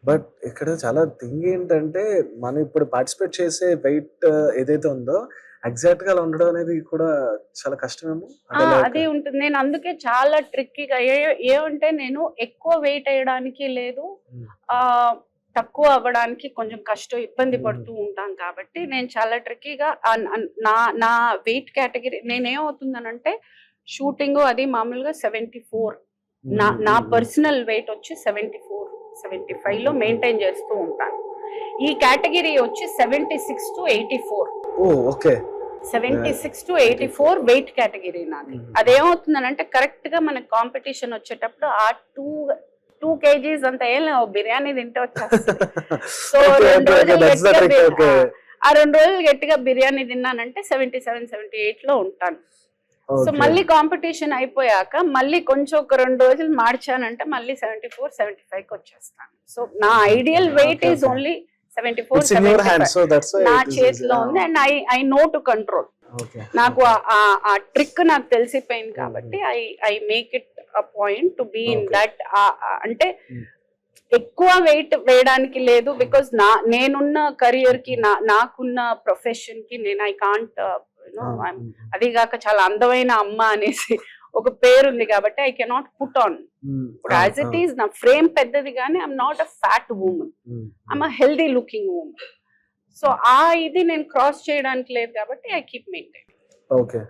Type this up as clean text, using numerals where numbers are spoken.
But ఇక్కడ చాలా thing ఏంటంటే, మనం ఇప్పుడు పార్టిసిపేట్ చేసే వెయిట్ ఏదైతే ఉందో, ఎగ్జాక్ట్‌గా అలా ఉండడం అనేది కూడా చాలా కష్టమేమో? అంటే లైక్ అదే ఉంటుంది. నేను అందుకే చాలా ట్రిక్కీగా ఏమంటే నేను ఎక్కువ వెయిట్ ఎయడానికి లేదు. హ్మ్. ఆహ్, తక్కువ అవ్వడానికి కొంచెం కష్టం, ఇబ్బంది హుహు. పడుతూ ఉంటాం కాబట్టి, నేను చాలా ట్రిక్కీగా అన్ అన్ నా నా వెయిట్ కేటగరీ నేనేమవుతుందనంటే, షూటింగు అది మామూలుగా 74 హ్మ్. నా హ్మ్. నా హ్మ్. హ్మ్. పర్సనల్ వెయిట్ వచ్చి 74, 75లో మెయింటైన్ చేస్తూ ఉంటాను. ఈ కేటగరీ వచ్చి 76-84. ఓహ్! ఓకే. 76-84 వెయిట్ కేటగిరీ నాది. హుహు. అదేమవుతుందనంటే కరెక్ట్ గా మనకి కాంపిటీషన్ వచ్చేటప్పుడు ఆ 2 కేజీస్ అంత ఏం లేవు, బిర్యానీ తింటే వచ్చేస్తుంది. So okay. 2 ఓకే. ఓకే. రోజులు దట్స్ ద గట్టిగా ట్రిక్. ఓకే. ఆ 2 రోజులు గట్టిగా బిర్యానీ తిన్నానంటే 77, 78లో ఉంటాను. So okay. మళ్ళీ కాంపిటీషన్ అయిపోయాక మళ్ళీ కొంచెం ఒక 2 రోజులు మార్చానంటే మళ్ళీ 74, 75కి వచ్చేస్తాను. సో నా ideal weight okay. Is okay. Only 74, it's in your hands. 75. So that's why నా ఇట్ ఈస్ ఈజీ. చేతిలో ఆ! ఉంది and I know to control. Okay. నాకు ఓకే. ఆ ట్రిక్ నాకు తెలిసిపోయింది హుహు. కాబట్టి I make it a point to be in okay. That. అంటే హ్మ్. ఎక్కువ వెయిట్ వేయడానికి లేదు, బికాజ్ నేనున్న కెరియర్ కి నాకున్న ప్రొఫెషన్ కి నేను ఐ కాంట్ ఆ! యునో. హ్మ్. అది కాక చాలా అందమైన అమ్మ అనేసి ఒక పేరు ఉంది కాబట్టి ఐ కెనాట్ పుట్ ఆన్. హ్మ్. ఇప్పుడు ఆ! యాజ్ ఆ! ఇట్ ఈస్ నా ఫ్రేమ్ పెద్దది కానీ I'm not a fat women, హ్మ్. ఐఎమ్ హ్మ్. A healthy looking women. So ఇది నేను క్రాస్ చేయడానికి లేదు కాబట్టి ఐ కీప్ మెయింటైన్. ఓకే.